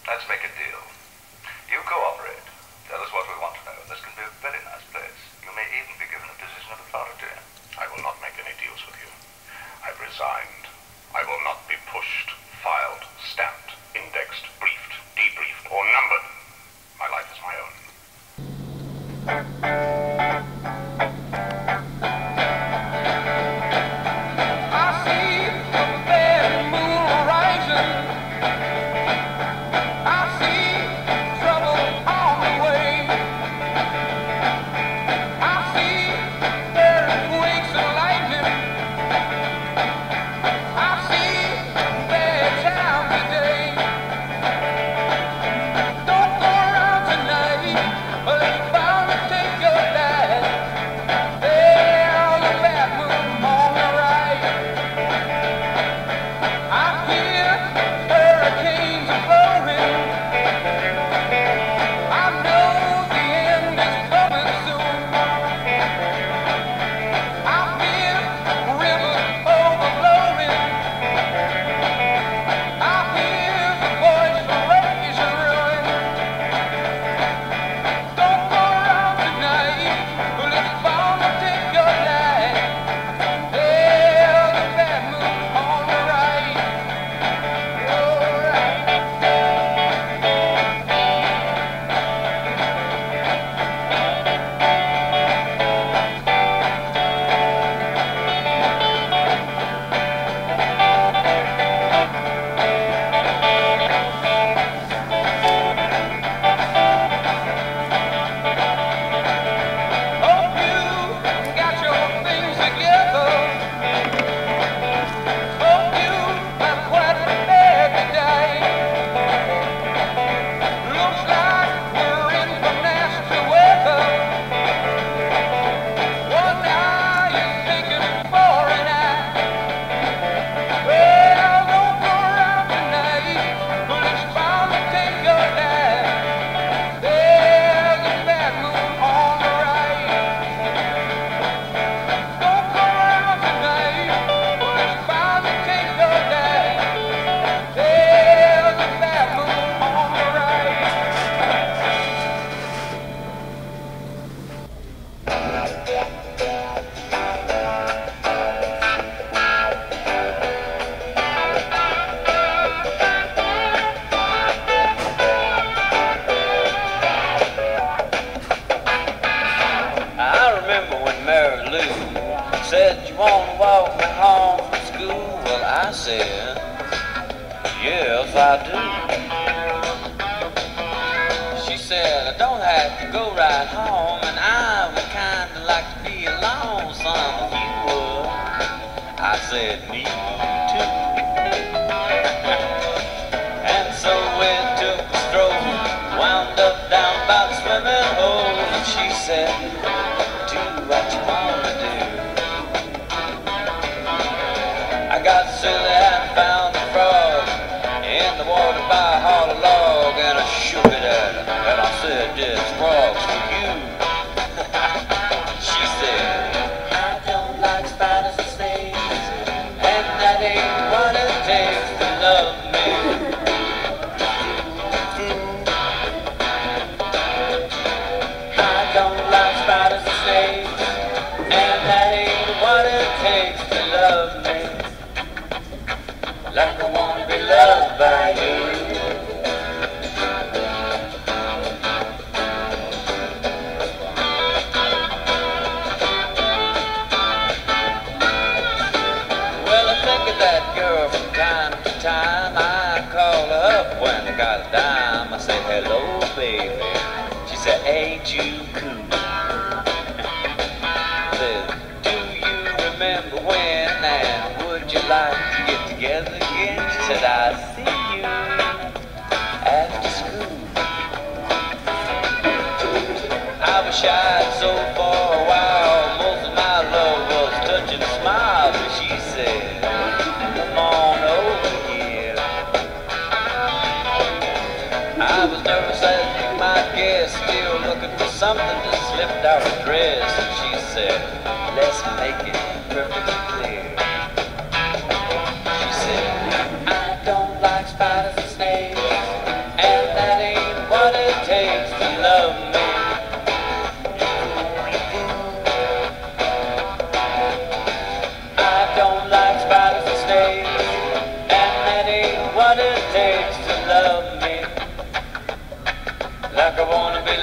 Let's make a deal. You cooperate. Tell us what we want to know. This can be a very nice place. You may even be given a position of authority. I will not make any deals with you. I've resigned. I will not be pushed, filed, stamped, indexed, briefed, debriefed, or numbered. My life is my own. Said you wanna walk me home from school. Well, I said, yes, I do. She said, I don't have to go right home, and I would kinda like to be alone, son, if you would. I said, me too. And so we took a stroll, wound up down by the swimming hole, and she said, do what you wanna do. I got silly and found a frog in the water by a hollow log, and I shook it at her, and I said, this frog's for you. She said, I don't like spiders and snakes, and that ain't what it takes to love me. I don't like spiders and snakes, and that ain't what it takes to love me. Like I wanna be loved by you. Well, I think of that girl from time to time. I call her up when I got a dime. I say, hello, baby. She said, ain't you cool? Said, do you remember when, and would you like to get together again? She said, I'll see you after school. I was shy so for a while, most of my love was touching a smile, but she said, come on over here. I was nervous as you might guess, still looking for something that slipped out her dress, and she said, let's make it perfectly clear. She said, I don't like spiders and snakes, and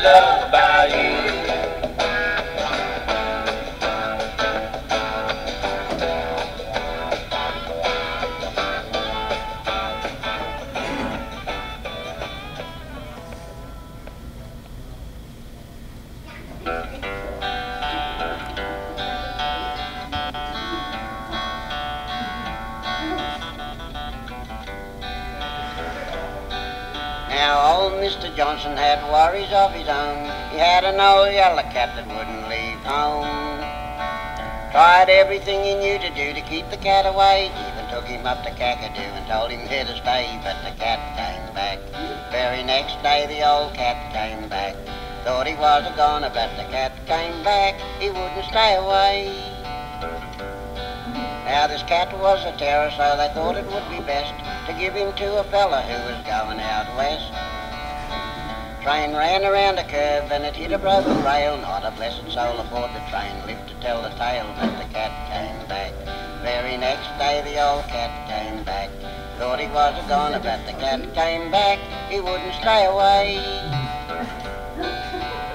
love about you. Now old Mr. Johnson had worries of his own. He had an old yellow cat that wouldn't leave home. Tried everything he knew to do to keep the cat away. Even took him up to Kakadu and told him where to stay. But the cat came back. Very next day the old cat came back. Thought he was a goner, but the cat came back. He wouldn't stay away. Now this cat was a terror, so they thought it would be best to give him to a fella who was going out west. Train ran around a curve and it hit a broken rail. Not a blessed soul aboard the train lived to tell the tale, but the cat came back. Very next day the old cat came back. Thought he was a goner, but the cat came back. He wouldn't stay away.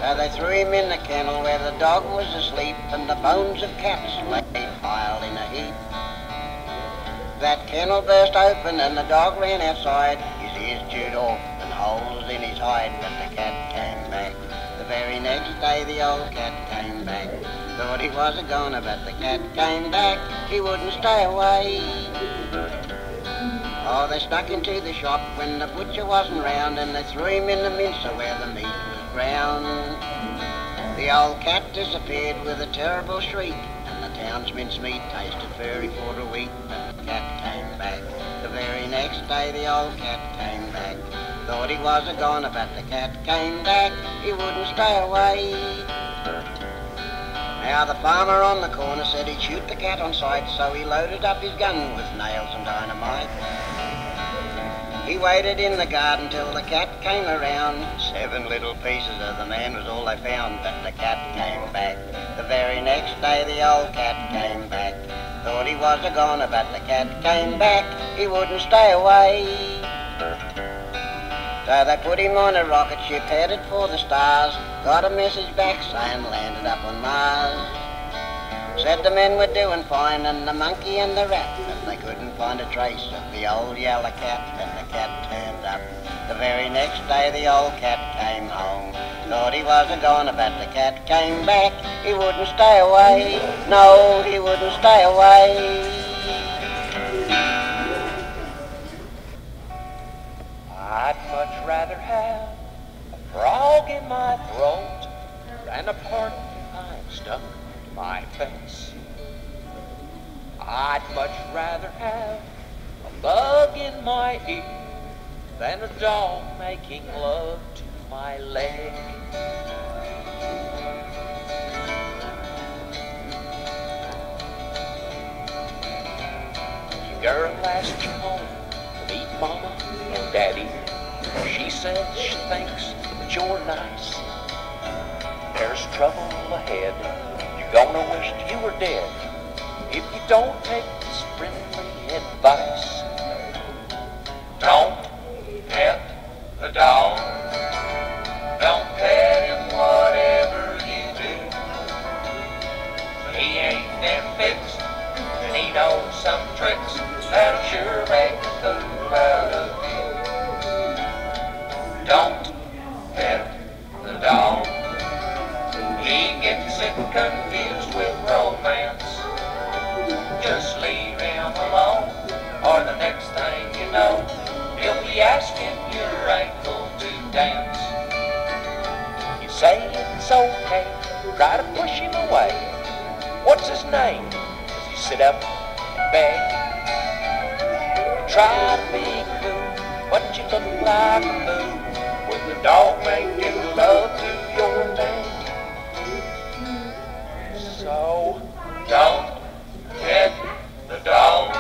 So they threw him in the kennel where the dog was asleep, and the bones of cats lay piled in a heap. That kennel burst open and the dog ran outside. His ears chewed off and holes in his hide, but the cat came back. The very next day the old cat came back. Thought he was a goner, but the cat came back. He wouldn't stay away. Oh, they stuck into the shop when the butcher wasn't round, and they threw him in the mincer where the meat was ground. The old cat disappeared with a terrible shriek, and the town's mincemeat tasted furry for a week, but the cat came back. The very next day the old cat came back. Thought he was a goner, but the cat came back. He wouldn't stay away. Now the farmer on the corner said he'd shoot the cat on sight, so he loaded up his gun with nails and dynamite. He waited in the garden till the cat came around. 7 little pieces of the man was all they found, but the cat came back. The very next day the old cat came back. Thought he was a goner, but the cat came back. He wouldn't stay away. So they put him on a rocket ship headed for the stars. Got a message back saying landed up on Mars. Said the men were doing fine, and the monkey and the rat, but they couldn't find a trace of the old yellow cat, and the cat turned up. The very next day the old cat came home. Thought he was a goner, but the cat came back. He wouldn't stay away. No, he wouldn't stay away. I'd much rather have a frog in my throat than a porcupine stuck to my face. I'd much rather have a bug in my ear than a dog making love to my leg. Your girl asked you home to meet Mama and Daddy. She says she thinks that you're nice. There's trouble ahead. You're gonna wish you were dead if you don't take this friendly advice. Don't pet the dog. Don't pet him whatever you do. He ain't them fixed, and he knows some tricks that'll sure make a fool out of you. Don't pet the dog. He gets it confused with romance. Just leave him alone, or the next thing you know, he'll be asking your ankle to dance. You say it's okay, try to push him away. What's his name? Does he sit up and beg? Try to be cool, but you look like a fool when the dog making love to your leg. So don't pet the dog.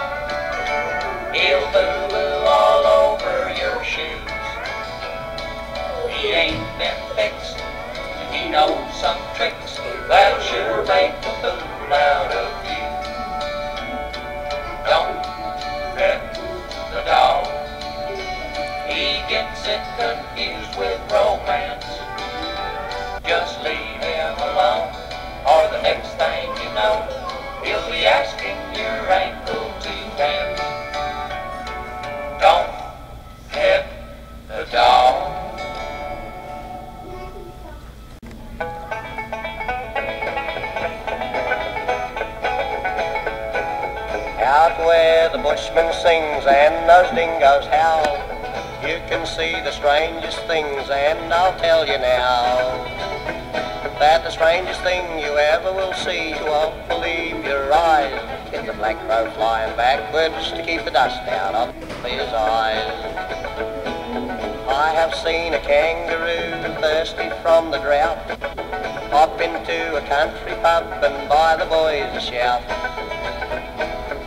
He'll boo-boo all over your shoes. He ain't them fixed, and he knows some tricks that'll sure make a fool out of you. Don't pet the dog. He gets it confused with romance. Just leave him alone, or the next thing you know, he'll be asking your ankle to dance. Don't hit the dog. Out where the bushman sings and those dingoes howl, you can see the strangest things, and I'll tell you now that the strangest thing you ever will see, you won't believe your eyes. It's a black crow flying backwards to keep the dust out of his eyes. I have seen a kangaroo thirsty from the drought hop into a country pub and buy the boys a shout.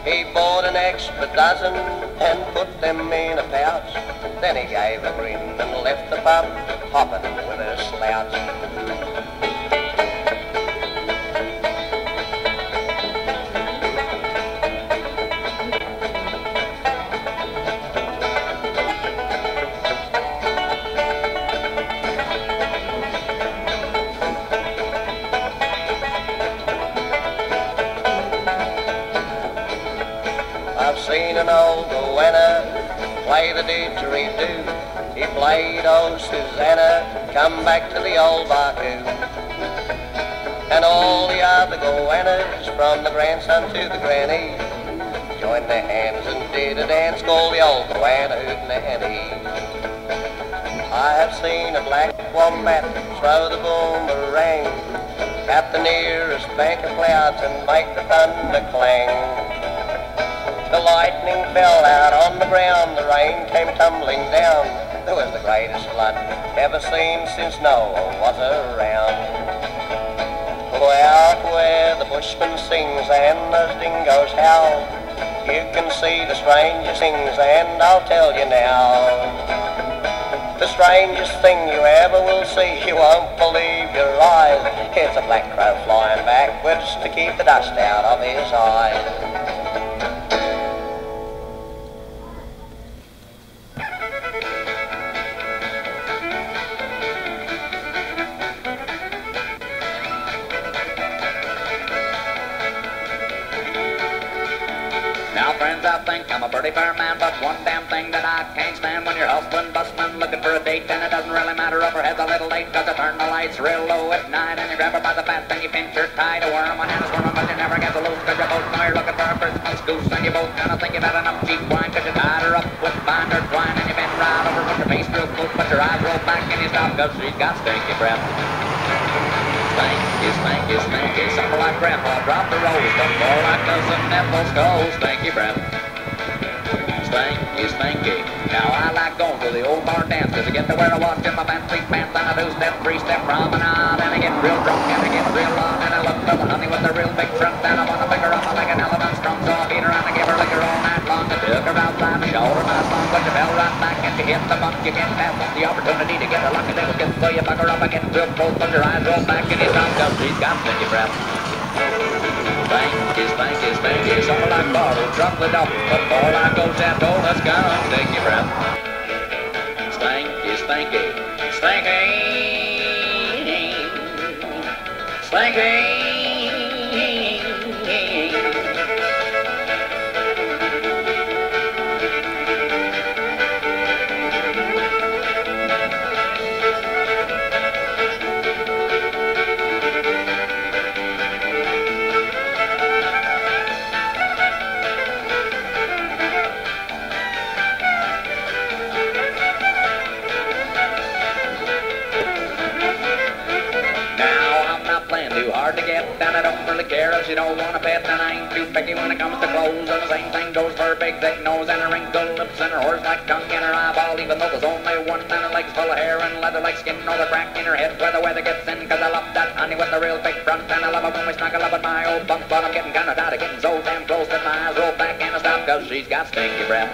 He bought an extra dozen and put them in a pouch. Then he gave a grin and left the pub hopping with a slouch. I've seen an old goanna play the didgeridoo. He played "Oh Susanna, come back to the old Baku." And all the other goannas, from the grandson to the granny, joined their hands and did a dance called the old goanna hoot nanny. I have seen a black wombat throw the boomerang at the nearest bank of clouds and make the thunder clang. The lightning fell out on the ground, the rain came tumbling down. It was the greatest flood ever seen since Noah was around. Oh, out where the bushman sings and those dingoes howl, you can see the strangest things, and I'll tell you now. The strangest thing you ever will see, you won't believe your eyes. It's a black crow flying backwards to keep the dust out of his eyes. Now friends, I think I'm a pretty fair man, but one damn thing that I can't stand, when your husband busman looking for a date, and it doesn't really matter if her head's a little late, cause I turn the lights real low at night, and you grab her by the bat, and you pinch her tight, a worm on hand is swimming, but you never get to loose, cause you both know you're looking for a Christmas goose, and you both kinda think you've had enough cheap wine, cause you tied her up with binder twine, and you bend right over, put your face real close, but your eyes roll back, and you stop, cause she's got stinky breath. Stinky, stinky, stinky, something like grandpa dropped the rose, but more like cousin Neville's toes, stinky breath. Stinky, stinky. Now I like going to the old bar dance, cause I get to wear a watch in my fancy pants, and I two-step, three-step promenade, and I get real drunk, and I get real on, and I look for the honey with the real big front, and I wanna pick her up like an elephant strung, so I beat her and I give her liquor all night long. I took her outside and showed her my song, but she fell right back and she hit the bunk. You can't pass up the opportunity to get her lucky little kiss, so you buck her up against real close, but your eyes roll back and you stop, cause she's got stinky breath. Stinky, stinky, stinky, something like bottled chocolate up, but more like old Chateau, let's go, stinky breath. Stinky, stinky, stinky, stinky. Hard to get, and I don't really care if she don't want a pet, and I ain't too picky when it comes to clothes, and the same thing goes for her big thick nose, and her wrinkled lips, and her horse-like tongue, and her eyeball, even though there's only one, and her legs full of hair, and leather like skin, or the crack in her head where the weather gets in, cause I love that honey with the real big front, and I love it when we snuggle up at my old bunk, but I'm getting kinda tired of getting so damn close that my eyes roll back and I stop, cause she's got stinky breath.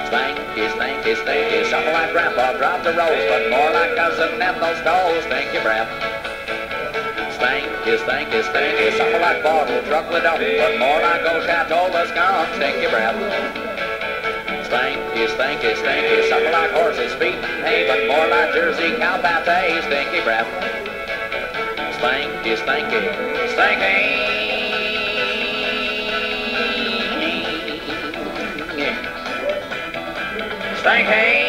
Stinky, stinky, stinky, something like grandpa dropped a rose, but more like cousin Neville's toes, stinky breath. Stinky, stinky, stinky, something like bottled chocolate up, but more like old Chateau, let's go, stinky breath. Stinky, stinky, stinky, something like horses beaten hay, but more like Jersey cow pate, stinky breath. Stinky, stinky, stinky. Stinky.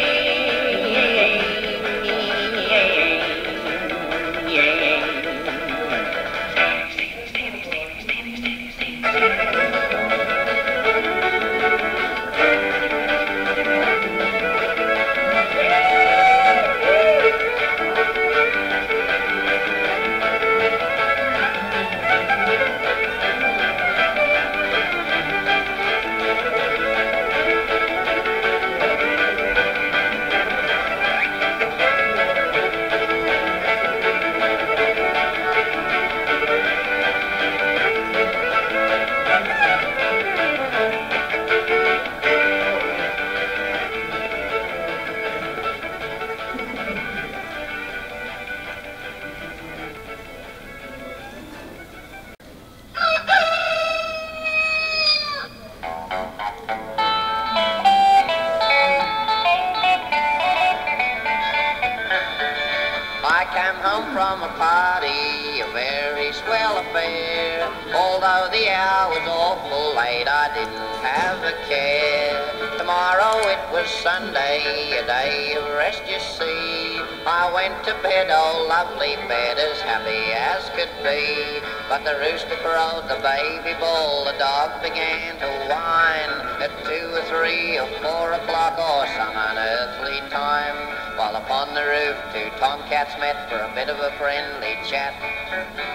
I came home from a party, a very swell affair. Although the hour was awful late, I didn't have a care. Tomorrow it was Sunday, a day of rest you see. I went to bed, oh lovely bed, as happy as could be. But the rooster crowed, the baby bull, the dog began to whine. At 2 or 3 or 4 o'clock or some unearthly time, while upon the roof 2 tomcats met for a bit of a friendly chat.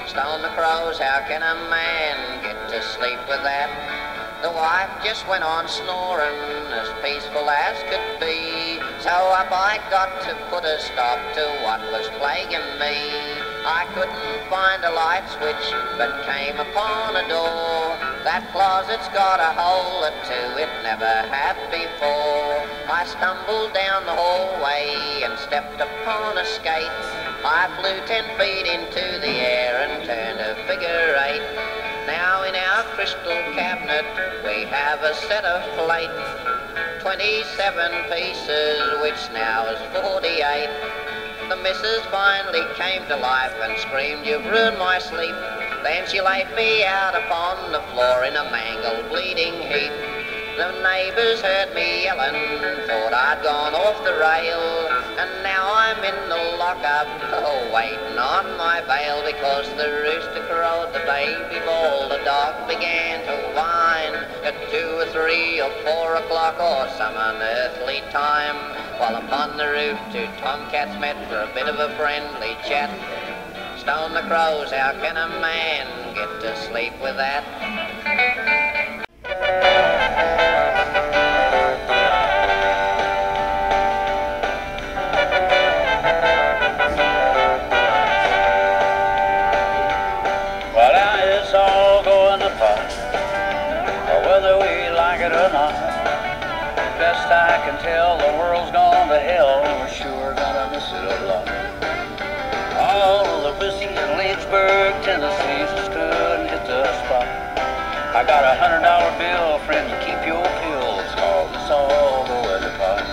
Stone the crows, how can a man get to sleep with that? The wife just went on snoring, as peaceful as could be. So up I got to put a stop to what was plaguing me. I couldn't find a light switch, but came upon a door. That closet's got a hole or two it never had before. I stumbled down the hallway and stepped upon a skate. I flew 10 feet into the air and turned a figure 8. Now in our crystal cabinet we have a set of plate, 27 pieces, which now is 48. The missus finally came to life and screamed, "You've ruined my sleep." Then she laid me out upon the floor in a mangled bleeding heap. The neighbors heard me yelling, thought I'd gone off the rail, and now I'm in the lockup, oh, waiting on my bail, because the rooster crowed, the baby bawled, the dog began to whine. At 2 or 3 or 4 o'clock or some unearthly time, while upon the roof 2 tomcats met for a bit of a friendly chat. Stone the crows, how can a man get to sleep with that? Well, now it's all going to pot, or whether we like it or not. Best I can tell, the world's gone to hell, we're sure gonna miss it a lot. All of the whiskey in Lynchburg, Tennessee, just couldn't hit the spot. I got a $100 bill, friend, to keep your pills, cause it's all going to pot.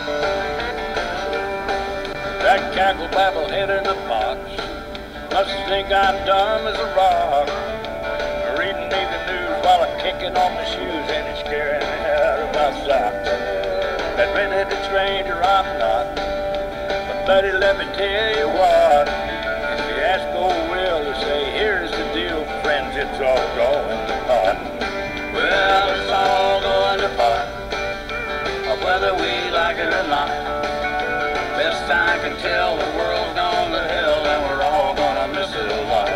That cackle babble head in the box must think I'm dumb as a rock. Reading me the news while I'm kicking off the shoes, and it's scaring me out of my socks. That red-headed stranger I'm not, but buddy, let me tell you what. If you ask old Will to say, here's the deal, friends, it's all going to pot. Well, it's all going to pot, whether we like it or not. Best I can tell, the world's gone to hell, and we're all gonna miss it a lot.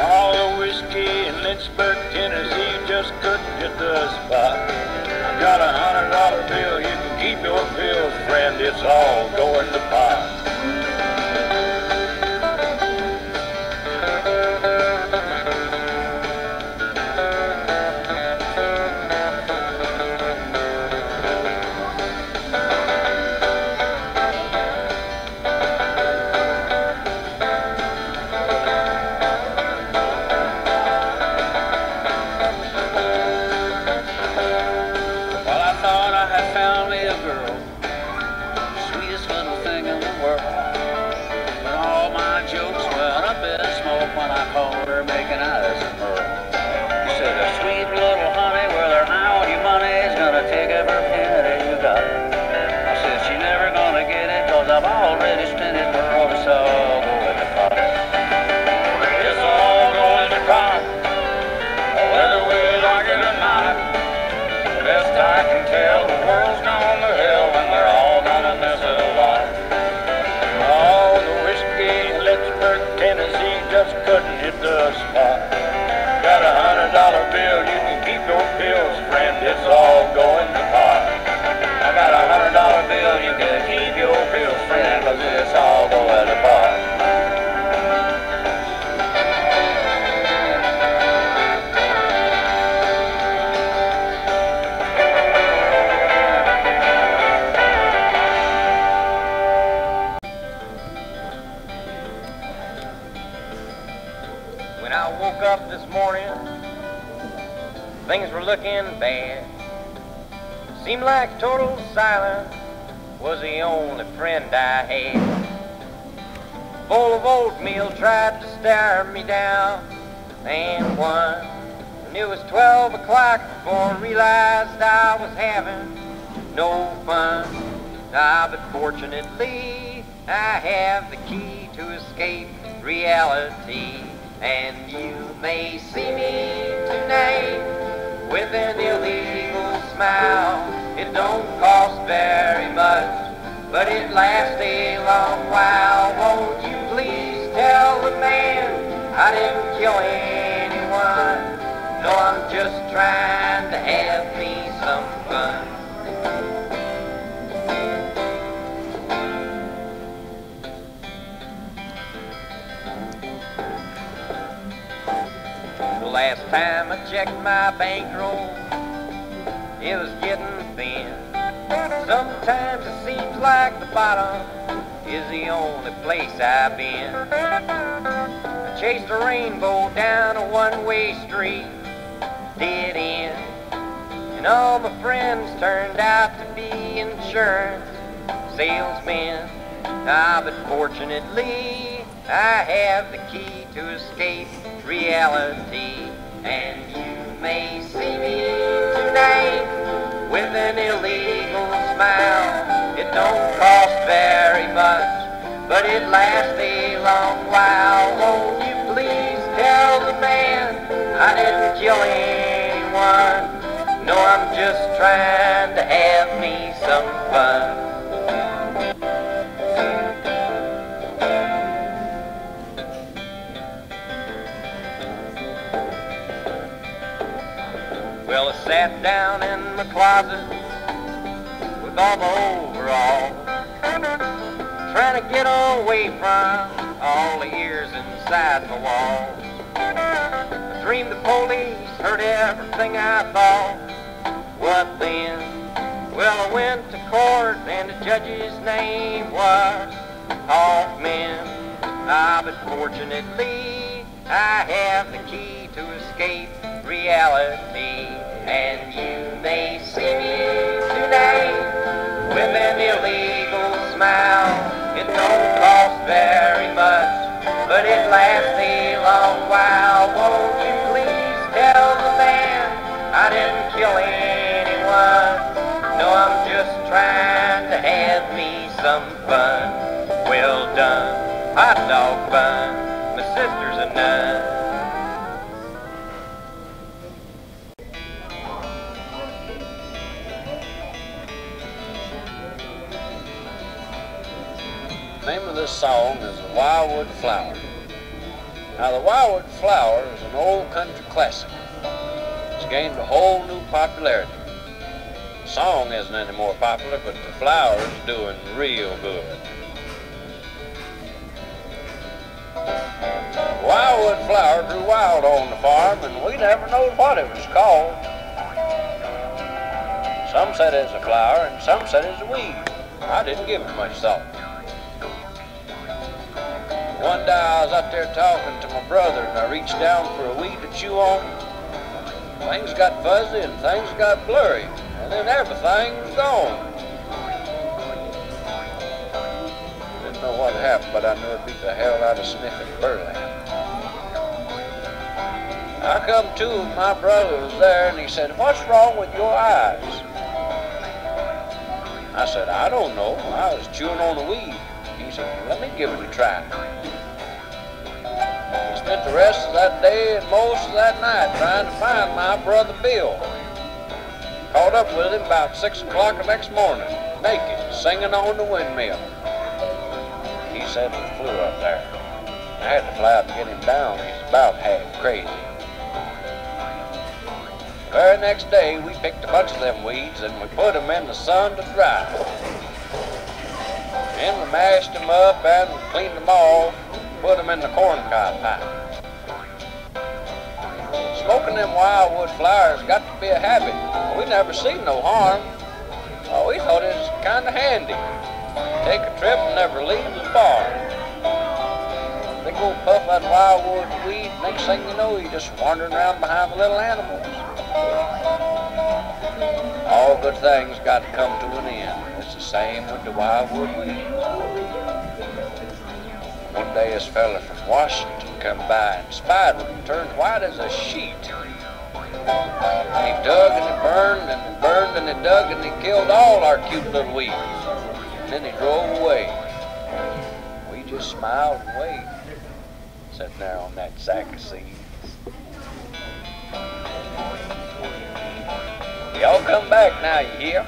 All the whiskey in Lynchburg, Tennessee, just couldn't hit the spot. I got a $100 bill, you can keep your pills, friend, it's all going to pot. world. But all my jokes went up in smoke when I caught her making eyes at Merle. She said, a sweet little honey, well, her now your money's gonna take every penny you got. I said, she's never gonna get it, cause I've already spent it, Merle. It's all going to pot. It's all going to pot, whether we like it or not. Best I can tell, the world's gone to hell, and we're all gonna miss it a lot. Oh, the whiskey in Lynchburg, Tennessee just couldn't hit the spot. Got $100 bill, you can keep your pills, friend, it's all going to pot. I got $100 bill, you can keep your pills, friend, cause it's all going to pot. When I woke up this morning, things were looking bad. Seemed like total silence was the only friend I had. Bowl of oatmeal tried to stare me down and won. And it was 12 o'clock before I realized I was having no fun. But fortunately, I have the key to escape reality. And you may see me tonight with an illegal smile. It don't cost very much, but it lasts a long while. Won't you please tell the man I didn't kill anyone? No, I'm just trying to have me some fun. The last time I checked my bankroll, it was getting thin. Sometimes it seems like the bottom is the only place I've been. I chased a rainbow down a one-way street, dead end. And all my friends turned out to be insurance salesmen. But fortunately, I have the key to escape reality. And you may see me tonight with an illegal smile. It don't cost very much, but it lasts a long while. Won't you please tell the man I didn't kill anyone? No, I'm just trying to have me some fun. Well, I sat down in my closet with all my overalls, trying to get away from all the ears inside my walls. I dreamed the police heard everything I thought. What then? Well, I went to court and the judge's name was Hoffman. But fortunately, I have the key to escape reality. And you may see me tonight with an illegal smile. It don't cost very much, but it lasts a long while. Won't you please tell the man I didn't kill anyone? No, I'm just trying to have me some fun. Well done, hot dog bun, my sister's a nun. The name of this song is The Wildwood Flower. Now, The Wildwood Flower is an old country classic. It's gained a whole new popularity. The song isn't any more popular, but the flower is doing real good. The wildwood flower grew wild on the farm, and we never knowed what it was called. Some said it's a flower, and some said it's a weed. I didn't give it much thought. One day I was out there talking to my brother, and I reached down for a weed to chew on. Things got fuzzy and things got blurry, and then everything was gone. And happen, but I knew it beat the hell out of sniffing burlap. I come to, my brother was there, and he said, "What's wrong with your eyes?" I said, "I don't know. I was chewing on a weed." He said, "Let me give it a try." He spent the rest of that day and most of that night trying to find my brother Bill. Caught up with him about 6 o'clock the next morning, naked, singing on the windmill. He said he flew up there. I had to fly out and get him down. He's about half crazy. The very next day, we picked a bunch of them weeds and we put them in the sun to dry. Then we mashed them up and cleaned them off, put them in the corncob pipe. Smoking them wildwood flowers got to be a habit. We never seen no harm. We thought it was kind of handy. Take a trip and never leave the farm. Big old puff that wildwood weed, next thing you know, you're just wandering around behind the little animals. All good things got to come to an end. It's the same with the wildwood weed. One day this fella from Washington come by and spied one turned white as a sheet. And he dug and he burned and he burned and he dug and he killed all our cute little weeds. And then he drove away. We just smiled and waved, sitting there on that sack of seeds. Y'all come back now, you hear?